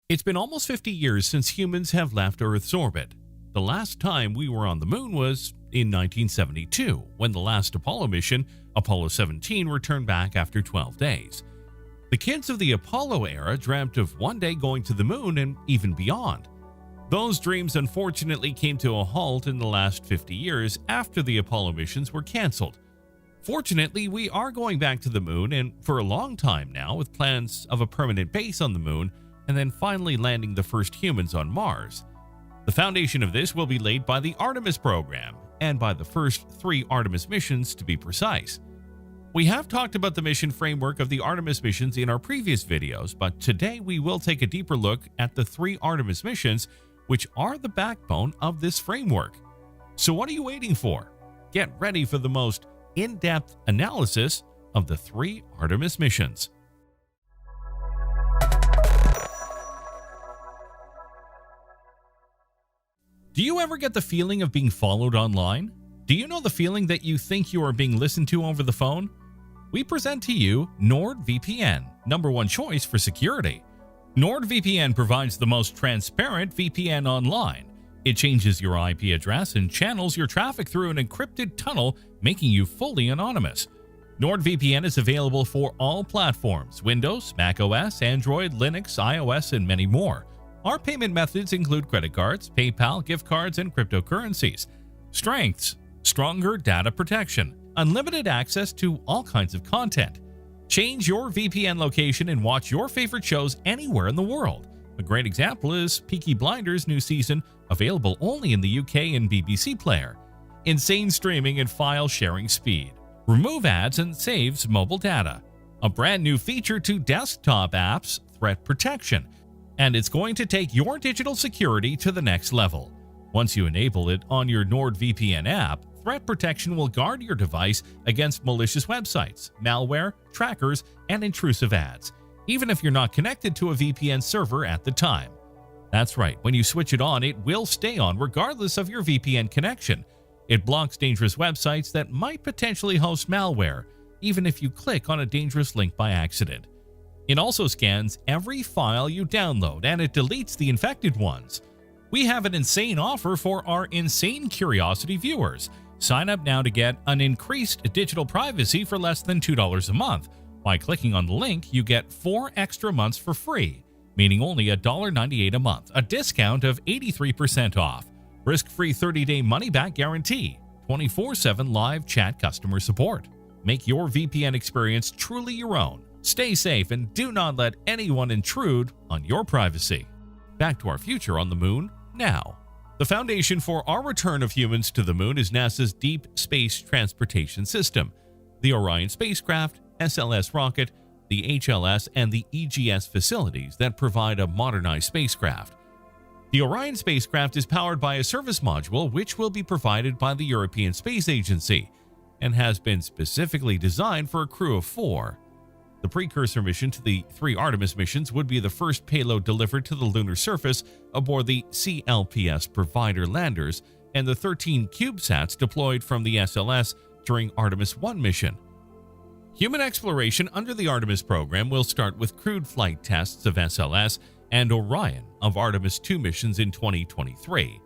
It's been almost 50 years since humans have left Earth's orbit. The last time we were on the moon was in 1972, when the last Apollo mission, Apollo 17, returned back after 12 days. The kids of the Apollo era dreamt of one day going to the moon and even beyond. Those dreams unfortunately came to a halt in the last 50 years after the Apollo missions were canceled. Fortunately, we are going back to the moon, and for a long time now, with plans of a permanent base on the moon and then finally landing the first humans on Mars. The foundation of this will be laid by the Artemis program, and by the first 3 Artemis missions to be precise. We have talked about the mission framework of the Artemis missions in our previous videos, but today we will take a deeper look at the 3 Artemis missions, which are the backbone of this framework. So what are you waiting for? Get ready for the most in-depth analysis of the 3 Artemis missions. Do you ever get the feeling of being followed online? Do you know the feeling that you think you are being listened to over the phone? We present to you NordVPN, #1 choice for security. NordVPN provides the most transparent VPN online. It changes your IP address and channels your traffic through an encrypted tunnel, making you fully anonymous. NordVPN is available for all platforms: Windows, macOS, Android, Linux, iOS, and many more. Our payment methods include credit cards, PayPal, gift cards, and cryptocurrencies. Strengths: stronger data protection, unlimited access to all kinds of content. Change your VPN location and watch your favorite shows anywhere in the world. A great example is Peaky Blinders' new season, available only in the UK and BBC Player. Insane streaming and file sharing speed. Remove ads and saves mobile data. A brand new feature to desktop apps, threat protection. And it's going to take your digital security to the next level. Once you enable it on your NordVPN app, threat protection will guard your device against malicious websites, malware, trackers, and intrusive ads, even if you're not connected to a VPN server at the time. That's right, when you switch it on, it will stay on regardless of your VPN connection. It blocks dangerous websites that might potentially host malware, even if you click on a dangerous link by accident. It also scans every file you download, and it deletes the infected ones. We have an insane offer for our Insane Curiosity viewers. Sign up now to get an increased digital privacy for less than $2 a month. By clicking on the link, you get 4 extra months for free, meaning only $1.98 a month, a discount of 83% off, risk-free 30-day money-back guarantee, 24/7 live chat customer support. Make your VPN experience truly your own. Stay safe and do not let anyone intrude on your privacy. Back to our future on the moon now. The foundation for our return of humans to the moon is NASA's Deep Space Transportation System, the Orion spacecraft, SLS rocket, the HLS, and the EGS facilities that provide a modernized spacecraft. The Orion spacecraft is powered by a service module which will be provided by the European Space Agency and has been specifically designed for a crew of 4. The precursor mission to the 3 Artemis missions would be the first payload delivered to the lunar surface aboard the CLPS provider landers and the 13 CubeSats deployed from the SLS during Artemis 1 mission. Human exploration under the Artemis program will start with crewed flight tests of SLS and Orion of Artemis 2 missions in 2023.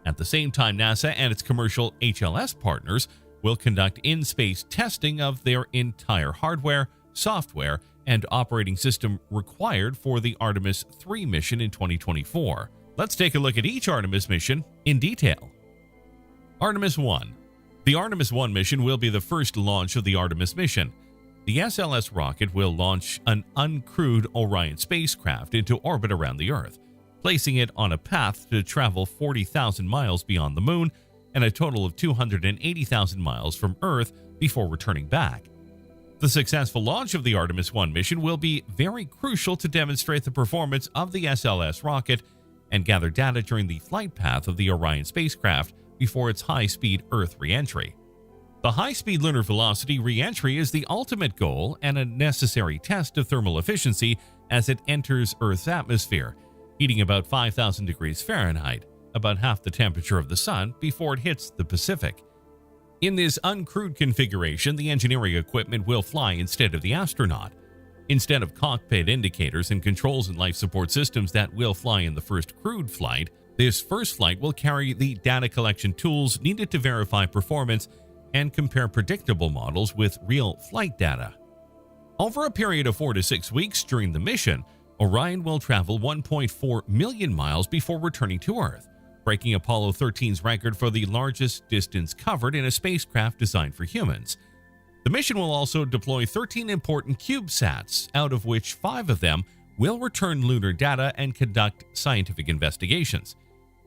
At the same time, NASA and its commercial HLS partners will conduct in-space testing of their entire hardware, software, and operating system required for the Artemis 3 mission in 2024. Let's take a look at each Artemis mission in detail. Artemis 1. The Artemis 1 mission will be the first launch of the Artemis mission. The SLS rocket will launch an uncrewed Orion spacecraft into orbit around the Earth, placing it on a path to travel 40,000 miles beyond the moon and a total of 280,000 miles from Earth before returning back. The successful launch of the Artemis 1 mission will be very crucial to demonstrate the performance of the SLS rocket and gather data during the flight path of the Orion spacecraft before its high-speed Earth re-entry. The high-speed lunar velocity re-entry is the ultimate goal and a necessary test of thermal efficiency as it enters Earth's atmosphere, heating about 5,000 degrees Fahrenheit, about half the temperature of the Sun, before it hits the Pacific. In this uncrewed configuration, the engineering equipment will fly instead of the astronaut. Instead of cockpit indicators and controls and life support systems that will fly in the first crewed flight, this first flight will carry the data collection tools needed to verify performance and compare predictable models with real flight data. Over a period of 4 to 6 weeks during the mission, Orion will travel 1.4 million miles before returning to Earth, breaking Apollo 13's record for the largest distance covered in a spacecraft designed for humans. The mission will also deploy 13 important CubeSats, out of which 5 of them will return lunar data and conduct scientific investigations.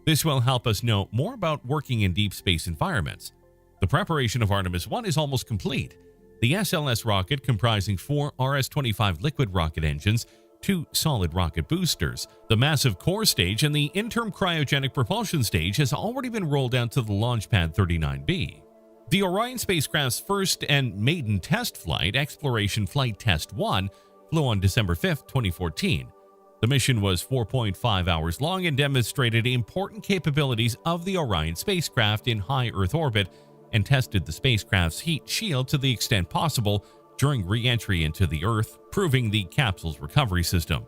This will help us know more about working in deep space environments. The preparation of Artemis 1 is almost complete. The SLS rocket, comprising 4 RS-25 liquid rocket engines, 2 solid rocket boosters, the massive core stage, and the interim cryogenic propulsion stage, has already been rolled out to the launch pad 39B. The Orion spacecraft's first and maiden test flight, Exploration Flight Test 1, flew on December 5, 2014. The mission was 4.5 hours long and demonstrated important capabilities of the Orion spacecraft in high Earth orbit and tested the spacecraft's heat shield to the extent possible during re-entry into the Earth, proving the capsule's recovery system.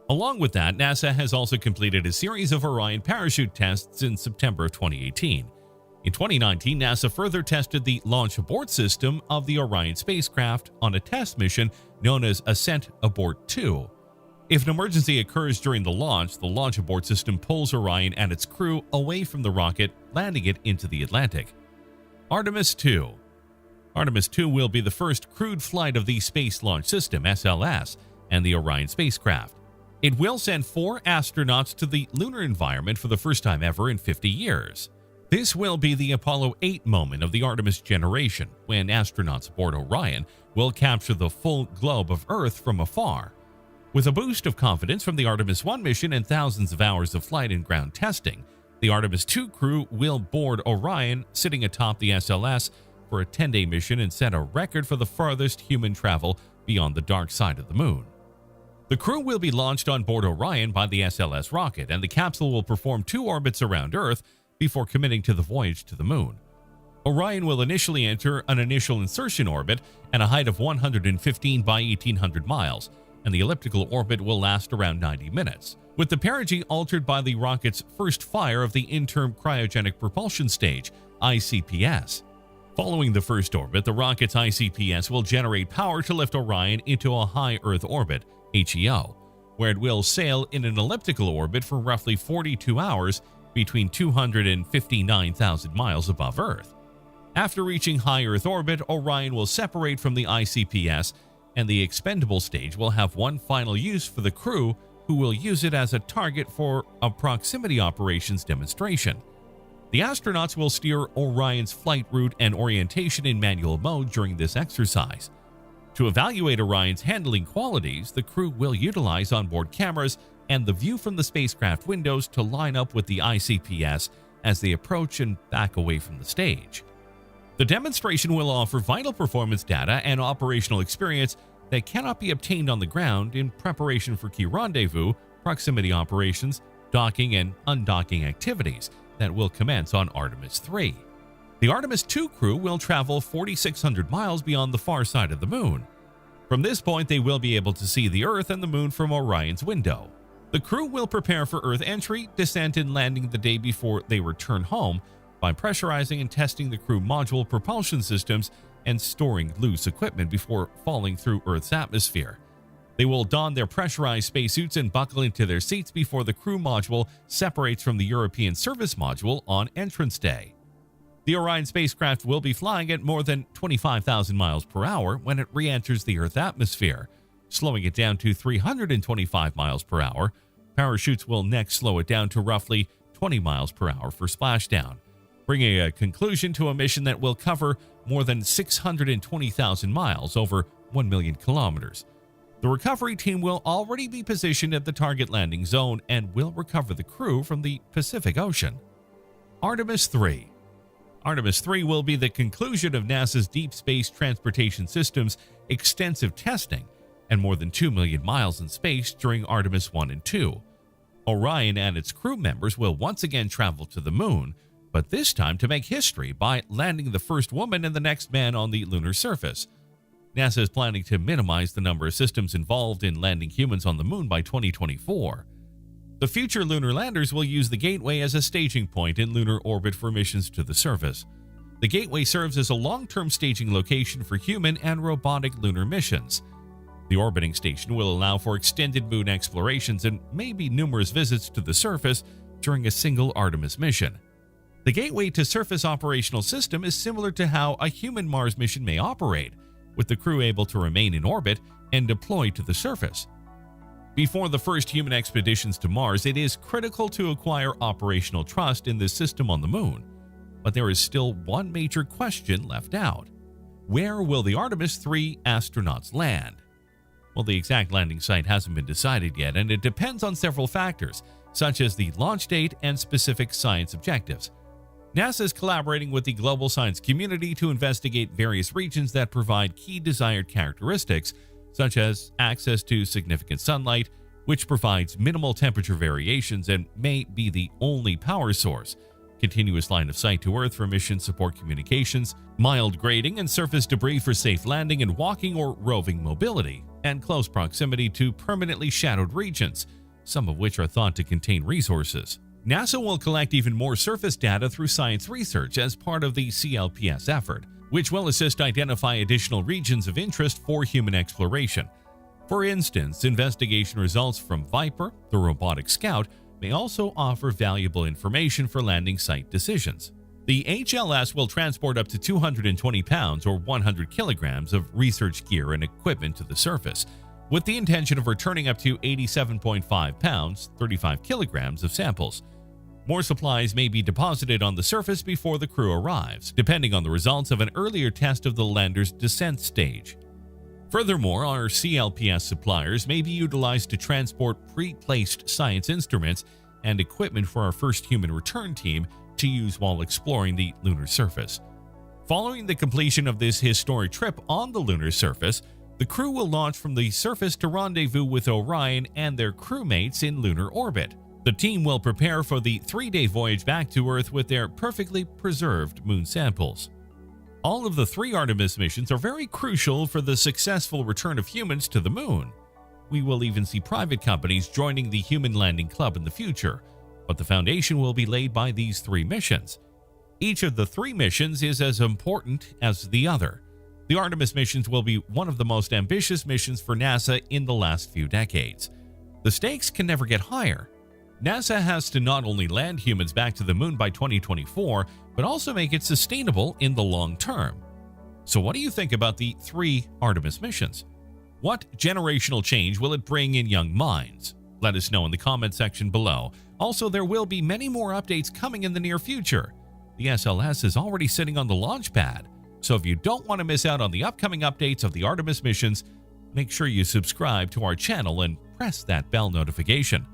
Along with that, NASA has also completed a series of Orion parachute tests in September of 2018. In 2019, NASA further tested the launch abort system of the Orion spacecraft on a test mission known as Ascent Abort 2. If an emergency occurs during the launch abort system pulls Orion and its crew away from the rocket, landing it into the Atlantic. Artemis 2. Artemis 2 will be the first crewed flight of the Space Launch System, SLS, and the Orion spacecraft. It will send 4 astronauts to the lunar environment for the first time ever in 50 years. This will be the Apollo 8 moment of the Artemis generation, when astronauts aboard Orion will capture the full globe of Earth from afar. With a boost of confidence from the Artemis 1 mission and thousands of hours of flight and ground testing, the Artemis 2 crew will board Orion, sitting atop the SLS for a 10-day mission and set a record for the farthest human travel beyond the dark side of the moon. The crew will be launched on board Orion by the SLS rocket, and the capsule will perform 2 orbits around Earth before committing to the voyage to the moon. Orion will initially enter an initial insertion orbit at a height of 115 by 1800 miles, and the elliptical orbit will last around 90 minutes, with the perigee altered by the rocket's first fire of the interim cryogenic propulsion stage, ICPS. Following the first orbit, the rocket's ICPS will generate power to lift Orion into a high Earth orbit, HEO, where it will sail in an elliptical orbit for roughly 42 hours between 259,000 miles above Earth. After reaching high Earth orbit, Orion will separate from the ICPS, and the expendable stage will have one final use for the crew, who will use it as a target for a proximity operations demonstration. The astronauts will steer Orion's flight route and orientation in manual mode during this exercise. To evaluate Orion's handling qualities, the crew will utilize onboard cameras and the view from the spacecraft windows to line up with the ICPS as they approach and back away from the stage. The demonstration will offer vital performance data and operational experience that cannot be obtained on the ground in preparation for key rendezvous, proximity operations, docking and undocking activities that will commence on Artemis 3. The Artemis 2 crew will travel 4,600 miles beyond the far side of the moon. From this point, they will be able to see the Earth and the moon from Orion's window. The crew will prepare for Earth entry, descent, and landing the day before they return home by pressurizing and testing the crew module propulsion systems and storing loose equipment before falling through Earth's atmosphere. They will don their pressurized spacesuits and buckle into their seats before the crew module separates from the European service module on entrance day. The Orion spacecraft will be flying at more than 25,000 miles per hour when it re-enters the Earth atmosphere, slowing it down to 325 miles per hour. Parachutes will next slow it down to roughly 20 miles per hour for splashdown, bringing a conclusion to a mission that will cover more than 620,000 miles, over 1 million kilometers. The recovery team will already be positioned at the target landing zone and will recover the crew from the Pacific Ocean. Artemis 3. Artemis 3 will be the conclusion of NASA's Deep Space Transportation System's extensive testing and more than 2 million miles in space during Artemis 1 and 2. Orion and its crew members will once again travel to the moon, but this time to make history by landing the first woman and the next man on the lunar surface. NASA is planning to minimize the number of systems involved in landing humans on the moon by 2024. The future lunar landers will use the Gateway as a staging point in lunar orbit for missions to the surface. The Gateway serves as a long-term staging location for human and robotic lunar missions. The orbiting station will allow for extended moon explorations and maybe numerous visits to the surface during a single Artemis mission. The Gateway to Surface operational system is similar to how a human Mars mission may operate, with the crew able to remain in orbit and deploy to the surface. Before the first human expeditions to Mars, it is critical to acquire operational trust in this system on the moon. But there is still one major question left out. Where will the Artemis 3 astronauts land? Well, the exact landing site hasn't been decided yet, and it depends on several factors, such as the launch date and specific science objectives. NASA is collaborating with the global science community to investigate various regions that provide key desired characteristics, such as access to significant sunlight, which provides minimal temperature variations and may be the only power source, continuous line of sight to Earth for mission support communications, mild grading and surface debris for safe landing and walking or roving mobility, and close proximity to permanently shadowed regions, some of which are thought to contain resources. NASA will collect even more surface data through science research as part of the CLPS effort, which will assist identify additional regions of interest for human exploration. For instance, investigation results from Viper, the robotic scout, may also offer valuable information for landing site decisions. The HLS will transport up to 220 pounds or 100 kilograms of research gear and equipment to the surface, with the intention of returning up to 87.5 pounds, 35 kilograms of samples. More supplies may be deposited on the surface before the crew arrives, depending on the results of an earlier test of the lander's descent stage. Furthermore, our CLPS suppliers may be utilized to transport pre-placed science instruments and equipment for our first human return team to use while exploring the lunar surface. Following the completion of this historic trip on the lunar surface, the crew will launch from the surface to rendezvous with Orion and their crewmates in lunar orbit. The team will prepare for the 3-day voyage back to Earth with their perfectly preserved moon samples. All of the 3 Artemis missions are very crucial for the successful return of humans to the moon. We will even see private companies joining the Human Landing Club in the future, but the foundation will be laid by these 3 missions. Each of the 3 missions is as important as the other. The Artemis missions will be one of the most ambitious missions for NASA in the last few decades. The stakes can never get higher. NASA has to not only land humans back to the moon by 2024, but also make it sustainable in the long term. So what do you think about the 3 Artemis missions? What generational change will it bring in young minds? Let us know in the comment section below. Also, there will be many more updates coming in the near future. The SLS is already sitting on the launch pad, so if you don't want to miss out on the upcoming updates of the Artemis missions, make sure you subscribe to our channel and press that bell notification.